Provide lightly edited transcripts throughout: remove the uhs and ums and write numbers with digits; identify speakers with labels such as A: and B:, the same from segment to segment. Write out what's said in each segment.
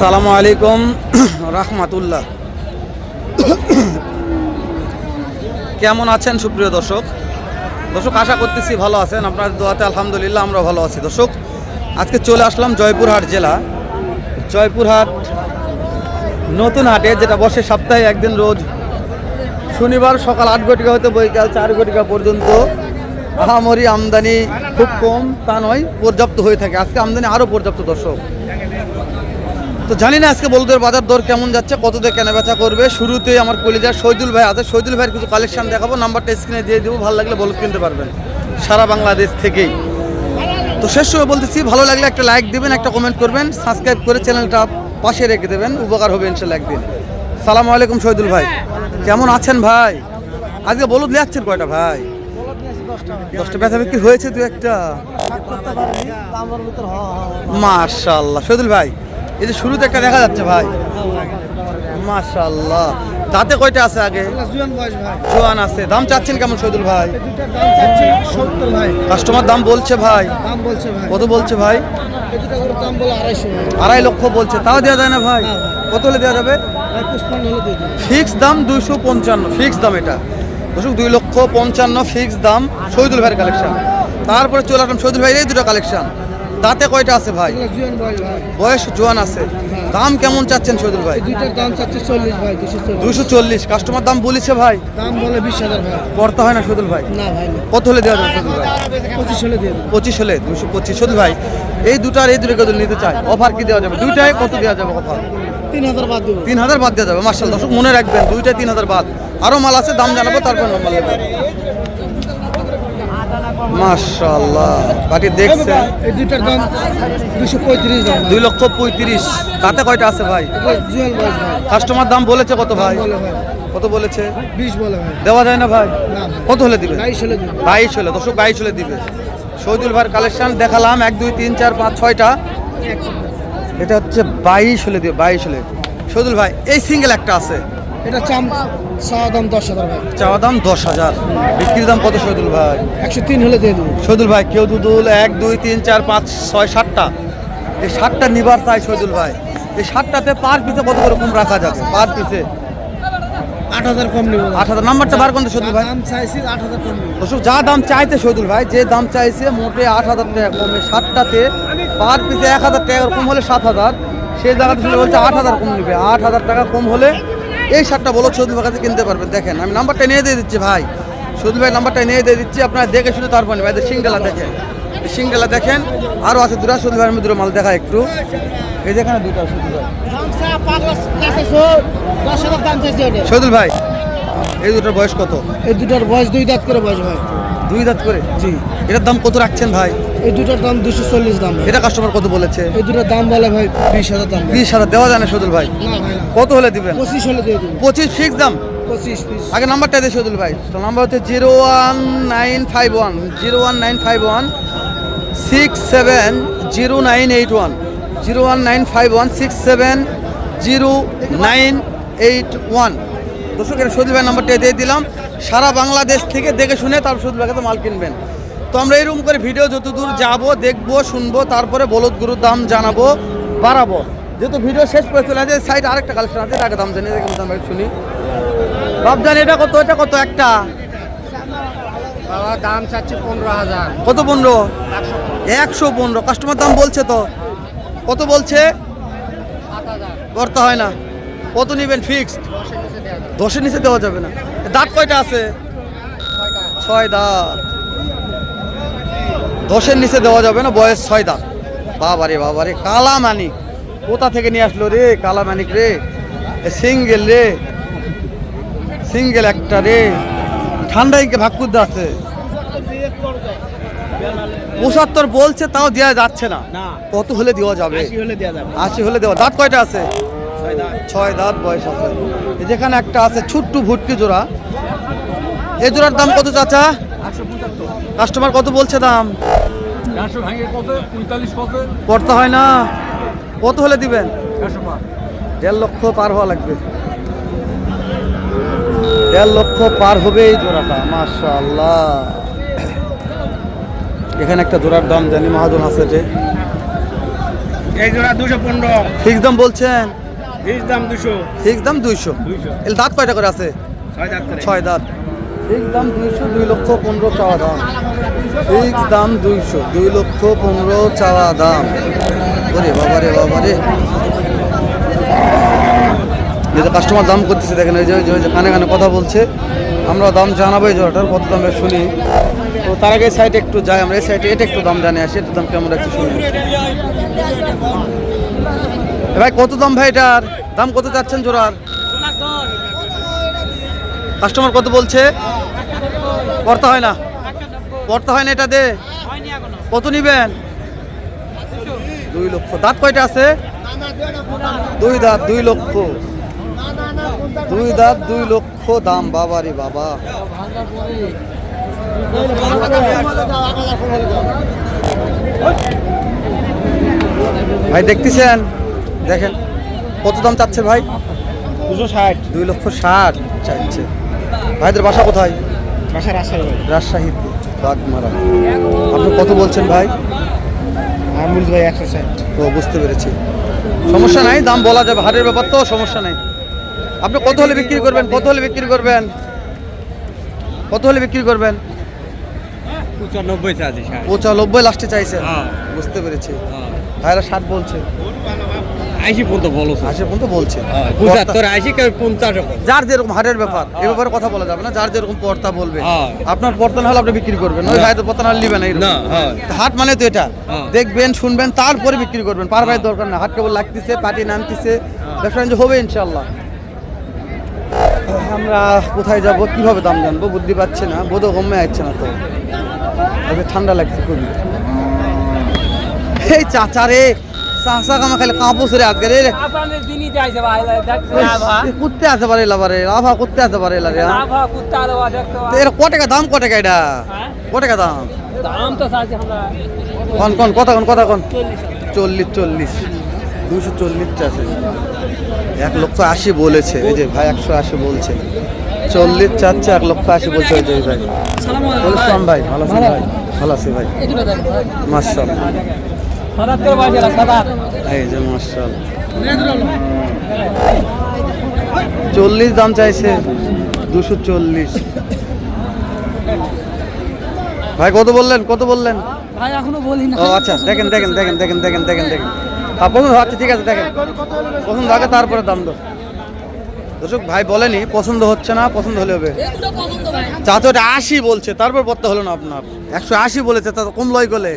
A: আসসালামু আলাইকুম রাহমাতুল্লাহ। কেমন আছেন সুপ্রিয় দর্শক? আশা করতেছি ভালো আছেন। আপনার দোয়াতে আলহামদুলিল্লাহ আমরা ভালো আছি। দর্শক, আজকে চলে আসলাম জয়পুরহাট জেলা, জয়পুরহাট নতুন হাটে, যেটা বসে সপ্তাহে একদিন, রোজ শনিবার সকাল 8 ঘটিকা হতে বৈকাল 4 ঘটিকা পর্যন্ত। আহামরি আমদানি খুব কম তা নয়, পর্যাপ্ত হয়ে থাকে। আজকে আমদানি আরও পর্যাপ্ত দর্শক। তো জানি না আজকে বলদের বাজার দর কেমন যাচ্ছে, কত দিয়ে কেনা বেচা করবে। শুরুতেই আমার কলিজার শহীদুল ভাই আছে, শহীদুল ভাইয়ের কিছু কালেকশন দেখাবো। নাম্বারটা স্ক্রিনে দিয়ে দেবো, ভালো লাগলে বলদ কিনতে পারবেন সারা বাংলাদেশ থেকেই। তো শেষ সময় বলতেছি, ভালো লাগলে একটা লাইক দিবেন, একটা কমেন্ট করবেন, সাবস্ক্রাইব করে চ্যানেলটা পাশে রেখে দেবেন, উপকার হবে ইনশাল্লাহ একদিন। সালামু আলাইকুম শহীদুল ভাই, কেমন আছেন ভাই? আজকে বলদ লিয়াচ্ছেন কয়টা ভাই? 10টা বেচা বিক্রি হয়েছে দু একটা, মাশাআল্লাহ। শহীদুল ভাই, এই যে শুরুতে একটা দেখা যাচ্ছে ভাই, মাশাআল্লাহ। দাঁতে কয়টা আছে? আগে জোয়ান আছে। দাম চাচ্ছেন কেমন শহীদুল ভাই? কাস্টমার দাম বলছে ভাই, কত বলছে ভাই? 2.5 লক্ষ বলছে, তাও দেওয়া যায় না ভাই? কত হলে দেওয়া যাবে? ফিক্স দাম 255, ফিক্স দাম এটা দর্শক, 2,55,000 ফিক্স দাম। শহীদুল ভাইয়ের কালেকশন। তারপরে চলে আসলাম শহীদুল ভাইয়ের এই দুটো কালেকশন। দাঁতে কয়টা আছে ভাই? বয়স জোয়ান আছে। দাম কেমন চাচ্ছেন শহীদুল ভাই?
B: দুইটার দাম চাচ্ছে 40 ভাই,
A: 240। কাস্টমার দাম বলেছে ভাই,
B: দাম বলে 20,000 ভাই।
A: করতে হয় না শহীদুল ভাই?
B: না ভাই,
A: কত হলে দেওয়া যাবে শহীদুল ভাই?
B: 25 হলে দিয়ে দেব।
A: 25 হলে 225। শহীদুল ভাই, এই দুটার এই দুটো কত নিতে চাই, অফার কি দেওয়া যাবে? দুইটায় কত দেওয়া যাবে অফার?
B: 3,000 বাদ দেব।
A: 3,000 বাদ দেওয়া যাবে। মাশাআল্লাহ দর্শক, মনে রাখবেন দুইটায় 3,000 বাদ। আরো মাল আছে, দাম জানাবো, তারপর নম্বর নেব। মাশাআল্লাহ, বাকি দেখছেন
B: এই দুইটার দাম 235 দাম।
A: 2,35,000। তাতে কয়টা আছে ভাই?
B: জুয়েল বয়স ভাই।
A: কাস্টমার দাম বলেছে কত ভাই?
B: বলে ভাই
A: কত বলেছে?
B: 20 বলে ভাই।
A: দেওয়া যায় না ভাই?
B: না ভাই।
A: কত হলে দিবে?
B: 22 হলে দেব।
A: 22 হলে দর্শক, 22 হলে দিবে। শহীদুল ভাইয়ের কালেকশন দেখালাম 1 2 3 4 5 6টা, এটা হচ্ছে 22 হলে দিবে। 22 হলে শহীদুল ভাই, এই সিঙ্গেল একটা আছে,
B: এটা চাওয়া দাম 10,000 ভাই।
A: চাওয়া দাম 10,000, বিক্রির দাম কত শহীদুল ভাই?
B: 103 হলে দিয়ে দেব।
A: শহীদুল ভাই, কেউ দুদুল 1 2 3 4 5 6 7টা, এই 7টা নিবার চাই শহীদুল ভাই। এই 7টাতে পার পিসে কত করে কম রাখা যাবে? পার পিসে
B: 8,000 কম নেব।
A: 8,000। নাম্বারটা বার করতে শহীদুল ভাই।
B: দাম চাইছি 8,000 কম নেব।
A: দর্শক, যা দাম চাইছে শহীদুল ভাই, যে দাম চাইছে মোটে 8,000 টাকা কমে, 7টাতে পার পিসে 1,000 টাকা কম হলে 7,000, সেই জায়গাতে শুনে বলছে 8,000 কম নেবে। 8,000 টাকা কম হলে এই 7টা বলো শহীদুল ভাই কাছে কিনতে পারবেন। দেখেন, আমি নাম্বারটা নিয়ে দিয়ে দিচ্ছি ভাই, শহীদুল ভাই নাম্বারটা নিয়ে দিয়ে দিচ্ছি, আপনারা দেখে শুনে তারপর নেবেন। সিঙ্গেলা দেখেন, সিঙ্গেলা দেখেন, আরও আছে দুটা। শহীদুল ভাইয়ের মধ্যে মাল দেখা একটু, এই যেখানে দুটা শহীদুল ভাই। শহীদুল ভাই, এই দুটোর বয়স কত?
B: এই দুটার বয়স 2 দাঁত করে বয়স ভাই।
A: 2 দাঁত করে?
B: জি।
A: এটার দাম কত রাখছেন ভাই?
B: এই দুটার দাম 240 দাম ভাই।
A: এটা কাস্টমার কত বলেছে?
B: এই দুটার দাম বলে ভাই 20,000 দাম ভাই।
A: 20,000 দেওয়া যায় না শহীদুল ভাই?
B: না ভাই না।
A: কত হলে দিবেন?
B: 25 হলে দিয়ে দেব।
A: 25 ফিক্স দাম।
B: 25 পিস।
A: আগে নাম্বারটা দিয়ে শহীদুল ভাই, তো নাম্বার হচ্ছে 01951 01951 670981 01951 670981। দর্শক, এটা শহীদুল ভাই নাম্বারটা দিয়ে দিলাম। সারা বাংলাদেশ থেকে দেখে শুনে তারপর শহীদুল ভাইকে তো মাল কিনবেন। তো আমরা এরকম করে ভিডিও যতদূর যাবো, দেখবো, শুনবো, তারপরে বলদ গরুর দাম জানাবো, বাড়াবো। যেহেতু ভিডিও শেষ করে চলে আসে, সাইড আরেকটা কালেকশন আছে, আগে দাম জানি, কেমন দাম ভাই শুনি। বাবজান, এটা কত? এটা কত একটা?
B: বাবা দাম চাচ্ছে 15,000।
A: কত? 15? 115। কাস্টমার দাম বলছে তো, কত বলছে?
B: 7,000।
A: করতে হয় না। কত নেবেন ফিক্সড? 10-এর নিচে দেওয়া যাবে না। দাঁত কয়টা আছে? 6 দাঁত। 10-এর নিচে দেওয়া যাবে না, বয়স 6 দাঁত। বাবারে বাবারে, কালা মানিক কোথা থেকে নিয়ে আসলো রে? কালা মানিক রে, সিঙ্গেল রে, সিঙ্গেল একটা রে। ঠান্ডায় ভাগ করতে আছে। 75 বলছে, তাও দেওয়া যাচ্ছে না। কত হলে দেওয়া যাবে?
B: 80 হলে দেয়া যাবে।
A: 80 হলে দেওয়া। দাঁত কয়টা আছে?
B: 6 দাঁত।
A: 6 দাঁত বয়স আছে। যেখানে একটা আছে ছোট্ট ভুটকি জোড়া, এই জোড়ার দাম কত চাচা?
B: 175।
A: কাস্টমার কত বলছে দাম?
B: 400 ভাঙে কত? 45 কত?
A: করতে হয় না। কত হলে দিবেন?
B: 105।
A: 1.5 লক্ষ পার হওয়া লাগবে। 1.5 লক্ষ পার হবে এই জোড়াটা। মাশাআল্লাহ, এখানে একটা জোড়ার দাম জানি মহাজন আছে যে
B: এই জোড়া 215
A: ফিক্স দাম বলছেন?
B: বীজ দাম 200
A: ফিক্স দাম 200।
B: 200
A: এর দাঁত কয়টা করে আছে?
B: 6 দাঁত করে
A: 6 দাঁত। ফিক্স দাম 200, 2,15,000 চাওয়া দাম। ফিক্স দাম 200, 2,15,000 চাওয়া দাম। ওরে বাবা রে বাবা রে, এই যে কাস্টমার দাম করতেছে দেখেন, এই যে কানে কানে কথা বলছে। আমরা দাম জানাবো এই জোড়াটার কত দামে শুনি। তো তার আগে সাইডে একটু যাই, আমরা এই সাইডে এটা একটু দাম জানি আসি, একটু দাম কেমন একটু শুনি। ভাই কত দাম ভাই এটার? দাম কত চাচ্ছেন জোড়ার? কাস্টমার কত বলছে? পড়তে হয় না, পড়তে হয় না এটা দে। কত নিবেন? 2 লক্ষ। দাঁত কয়টা আছে? 2 দাঁত, 2 লক্ষ। 2 দাঁত, 2 লক্ষ দাম। বাবা রে বাবা, ভাই দেখতেছেন, দেখেন কত দাম চাচ্ছে ভাই?
B: 260
A: 2,60,000 চাইছে। ভাইদের বাসা কোথায়?
B: বাসা
A: রাজশাহীতে, বাগমারা। আপনি কত বলছেন ভাই?
B: আমুল ভাই 160
A: তো বুঝতে পেরেছি, সমস্যা নাই, দাম বলা যাবে, হাটের ব্যাপার তো, সমস্যা নাই। আপনি কত হলে বিক্রি করবেন? কত হলে বিক্রি করবেন? কত হলে বিক্রি করবেন?
B: 95 চাইছে
A: 95 লাস্টে চাইছে।
B: হ্যাঁ।
A: বুঝতে পেরেছি। ভাইরা 60 বলছে,
B: 80 পর্যন্ত বলো
A: 80 পর্যন্ত বলছে।
B: 75 80 কেউ 50
A: যার যেরকম হাটের ব্যাপার, এ ব্যাপারে কথা বলা যাবে না, যার যেরকম পর্তা বলবে।
B: হ্যাঁ।
A: আপনার পর্তা না হলে আপনি বিক্রি করবেন, ওই ভাই তো পর্তা না হলে নিবেন না।
B: না, হ্যাঁ।
A: হাট মানে তো এটা,
B: হ্যাঁ।
A: দেখবেন শুনবেন তারপরে বিক্রি করবেন, পার ভাই দরকার না। হাট কেবল লাগতেছে, পার্টি নামতেছে, ব্যবসা বাণিজ্য হবে ইনশাল্লাহ। আমরা কোথায় যাব, কিভাবে দাম জানবো বুদ্ধি পাচ্ছি না, বোধও কমে যাচ্ছে না তো, আজকে ঠান্ডা লাগছে খুবই। এই চাচা রে, চাচা কামা খালি কাঁপোস রে আজকে রে।
C: আপনাদের দিনই যাইছে ভাই দেখতে আভা
A: কুত্তে আছে পারে লাভারে, লাভা কুত্তে আছে পারে লারে।
C: আভা কুত্তা আলো দেখতে
A: তো এর ক টাকা দাম, ক টাকা এটা?
C: হ্যাঁ?
A: ক টাকা দাম?
C: দাম তো চাইছে আমরা
A: কোন কোন কথা কোন কথা কোন?
C: 40
A: 40, 240 চাচ্ছে। 1,80,000 বলেছে, এই যে ভাই 180 বলছে, 40 চাচ্ছে, 1,80,000 বলছে। ওই যে ভাই বলছিলাম ভাই, ভালো আছেন ভাই? ভালো আছি ভাই, মাশাআল্লাহ।
C: সাদাত করে বাজে সাদাত
A: এই যে মাশাআল্লাহ, 40 দাম চাইছে, 240। ভাই কত বললেন, কত বললেন?
C: ভাই এখনো বলি না
A: ও আচ্ছা, দেখেন দেখেন দেখেন দেখেন দেখেন দেখেন দেখেন, পছন্দ হচ্ছে, ঠিক আছে দেখেন, পছন্দ আগে তারপরে দাম দো। দর্শক ভাই বলেনি পছন্দ হচ্ছে না, পছন্দ হলে হবে। চাচা ওটা 80 বলছে, তারপর পড়তে হলো না আপনার। 180 বলেছে, তা কম লয় গলে।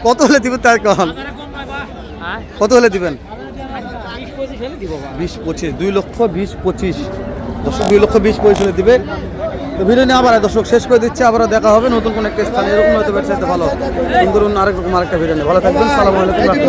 A: কত হলে দিবেন তার কখন? কত হলে দিবেন? 20-25, 2,20,25। দর্শক 2,20,25 হলে দিবে। তো ভিডিও নিয়ে আবার দর্শক শেষ করে দিচ্ছে, আবার দেখা হবে নতুন কোনো একটা স্থানে, এরকম হয়তো ব্যবসাতে ভালো সুন্দর অন্য আরেক রকম আরেকটা ভিডিও নিয়ে। ভালো থাকবেন, সালামু আলাইকুম, রাখতে